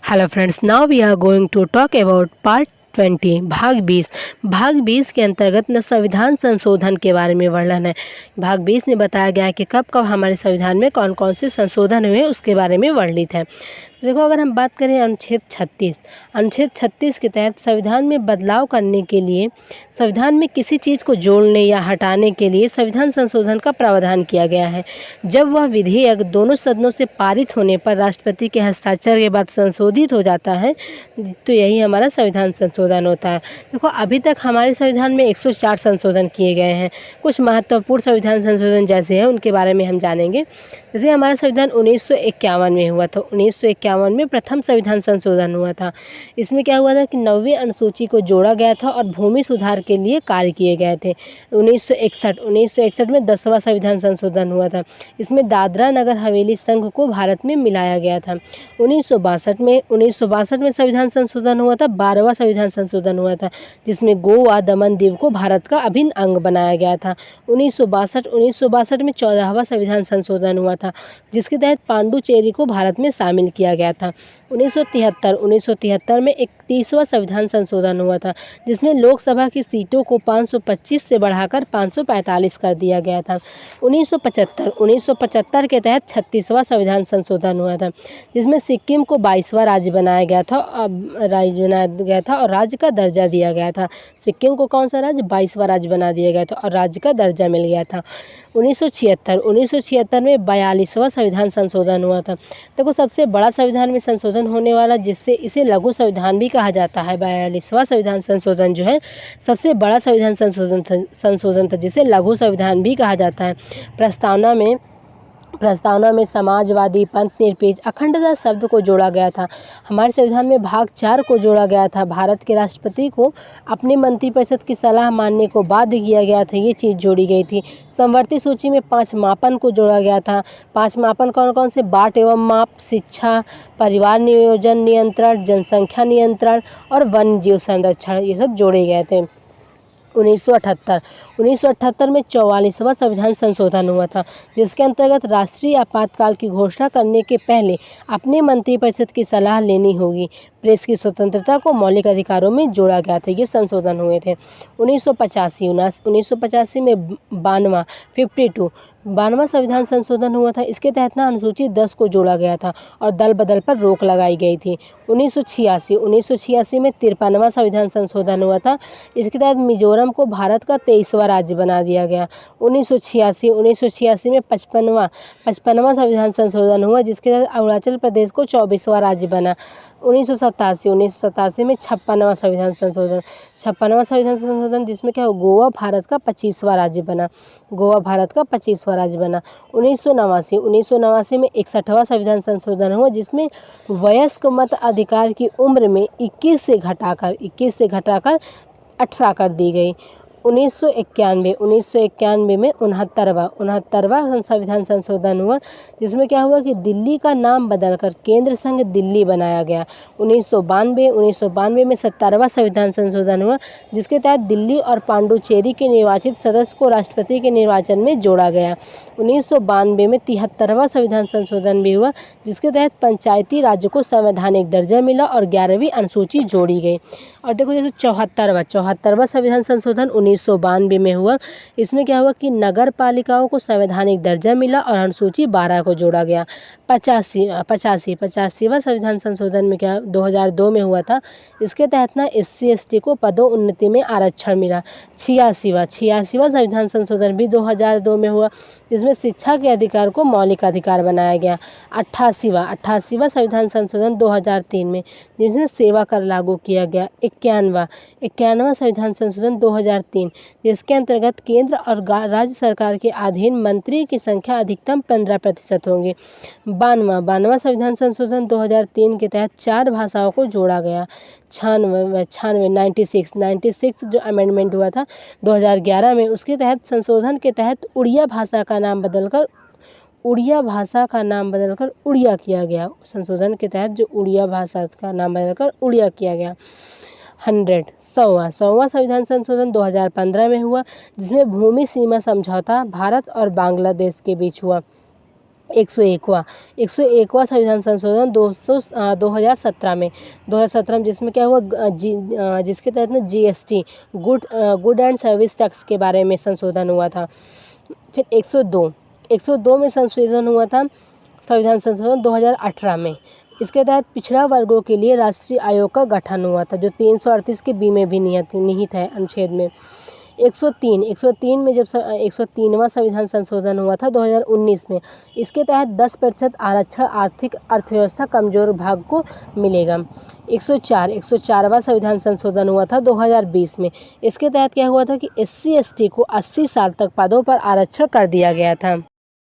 Hello friends, now we are going to talk about part 20 भाग 20 के अंतर्गत न संविधान संशोधन के बारे में वर्णन है। भाग 20 में बताया गया है कि कब कब हमारे संविधान में कौन कौन से संशोधन हुए उसके बारे में वर्णित है। तो देखो, अगर हम बात करें अनुच्छेद 36 के तहत संविधान में बदलाव करने के लिए, संविधान में किसी चीज़ को जोड़ने या हटाने के लिए संविधान संशोधन का प्रावधान किया गया है। जब वह विधेयक दोनों सदनों से पारित होने पर राष्ट्रपति के हस्ताक्षर के बाद संशोधित हो जाता है, तो यही हमारा संविधान संशोधन होता है। देखो, अभी तक हमारे संविधान में 104 संशोधन किए गए हैं। कुछ महत्वपूर्ण संविधान संशोधन जैसे हैं उनके बारे में हम जानेंगे। जैसे हमारा संविधान 1951 में हुआ था। 1951 में प्रथम संविधान संशोधन हुआ था। इसमें क्या हुआ था कि 9वीं अनुसूची को जोड़ा गया था और भूमि सुधार के लिए कार्य किए गए थे। 1961 में 10वां संविधान संशोधन हुआ था। इसमें दादरा नगर हवेली संघ को भारत में मिलाया गया था। 1962 में संविधान संशोधन हुआ था। 12वां संविधान संशोधन हुआ था, जिसमें गोवा दमन दीव को भारत का अभिन्न अंग बनाया गया था। 1962 में 14वां संविधान संशोधन हुआ था, जिसके तहत पांडुचेरी को भारत में शामिल किया गया था। 1973 में 31वां संविधान संशोधन हुआ था, जिसमें लोकसभा की सीटों को 525 से बढ़ाकर 545 कर दिया गया था। 1975 के तहत 36वां संविधान संशोधन हुआ था, जिसमें सिक्किम को 22वां राज्य बनाया गया था और राज्य का दर्जा दिया गया था। सिक्किम को कौन सा राज्य? 22वां राज्य बना दिया गया था और राज्य का दर्जा मिल गया था। 1976 में 42वां संविधान संशोधन हुआ था। देखो, सबसे बड़ा संविधान में संशोधन होने वाला, जिससे इसे लघु संविधान भी कहा जाता है। 42वां संविधान संशोधन जो है सबसे बड़ा संविधान संशोधन था, जिसे लघु संविधान भी कहा जाता है। प्रस्तावना में समाजवादी, पंथ निरपेक्ष, अखंडता शब्द को जोड़ा गया था। हमारे संविधान में भाग 4 को जोड़ा गया था। भारत के राष्ट्रपति को अपने मंत्रिपरिषद की सलाह मानने को बाध्य किया गया था, ये चीज़ जोड़ी गई थी। समवर्ती सूची में 5 मापन को जोड़ा गया था। 5 मापन कौन कौन से? बाट एवं माप, शिक्षा, परिवार नियोजन नियंत्रण, जनसंख्या नियंत्रण और वन्य जीव संरक्षण, ये सब जोड़े गए थे। 1978 में 44वां संविधान संशोधन हुआ था, जिसके अंतर्गत राष्ट्रीय आपातकाल की घोषणा करने के पहले अपने मंत्रिपरिषद की सलाह लेनी होगी। प्रेस की स्वतंत्रता को मौलिक अधिकारों में जोड़ा गया था। ये संशोधन हुए थे। 1985 में 52वां संविधान संशोधन हुआ था। इसके तहत अनुसूची 10 को जोड़ा गया था और दल बदल पर रोक लगाई गई थी। 1986 में 53वां संविधान संशोधन हुआ था। इसके तहत मिजोरम को भारत का 23वां राज्य बना दिया गया। 1986 में 55वां संविधान संशोधन हुआ, जिसके तहत अरुणाचल प्रदेश को 24वां राज्य बना। 1987 में 56वां संविधान संशोधन, जिसमें क्या हो, गोवा भारत का 25वां राज्य बना। 1989 में 61वां संविधान संशोधन हुआ, जिसमें वयस्क मत अधिकार की उम्र में 21 से घटाकर 18 कर दी गई। 1991 में 69वां संविधान संशोधन हुआ, जिसमें क्या हुआ कि दिल्ली का नाम बदलकर केंद्र संघ दिल्ली बनाया गया। 1992 में 70वां संविधान संशोधन हुआ, जिसके तहत दिल्ली और पांडुचेरी के निर्वाचित सदस्य को राष्ट्रपति के निर्वाचन में जोड़ा गया। 1992 में 73वां संविधान संशोधन भी हुआ, जिसके तहत पंचायती राज्य को संवैधानिक दर्जा मिला और 11वीं अनुसूची जोड़ी गई। और देखो, जैसे 74वां संविधान संशोधन 1992 में हुआ। इसमें क्या हुआ कि नगर पालिकाओं को संवैधानिक दर्जा मिला और अनुसूची 12 को जोड़ा गया। 85वां संविधान संशोधन में क्या 2002 में हुआ था। इसके तहत SC ST को पदोन्नति में आरक्षण मिला। 86वां संविधान संशोधन भी 2002 में हुआ, जिसमें शिक्षा के अधिकार को मौलिक अधिकार बनाया गया। 88वां संविधान संशोधन 2003 में, जिसमें सेवा कर लागू किया गया। 91वां संविधान संशोधन 2003, जिसके अंतर्गत केंद्र और राज्य सरकार के अधीन मंत्री की संख्या अधिकतम 15% होगी। 92वां संविधान संशोधन 2003 के तहत 4 भाषाओं को जोड़ा गया। 96 जो अमेंडमेंट हुआ था 2011 में, उसके तहत संशोधन के तहत उड़िया भाषा का नाम बदलकर उड़िया किया गया। संशोधन के तहत जो उड़िया भाषा का नाम बदलकर उड़िया किया गया। 100वां संविधान संशोधन 2015 में हुआ, जिसमें भूमि सीमा समझौता भारत और बांग्लादेश के बीच हुआ। 101वां संविधान संशोधन 2017 में 2017 में जिसमें क्या हुआ जिसके तहत ना GST good and service tax के बारे में संशोधन हुआ था। फिर 102 में संशोधन हुआ था संविधान संशोधन 2018 में। इसके तहत पिछड़ा वर्गों के लिए राष्ट्रीय आयोग का गठन हुआ था जो 338 के बी में भी निहित है अनुच्छेद में। 103 में जब 103वां संविधान संशोधन हुआ था 2019 में। इसके तहत 10% आरक्षण आर्थिक अर्थव्यवस्था कमजोर भाग को मिलेगा। 104वां संविधान संशोधन हुआ था 2020 में। इसके तहत क्या हुआ था कि SC ST को 80 साल तक पदों पर आरक्षण कर दिया गया था।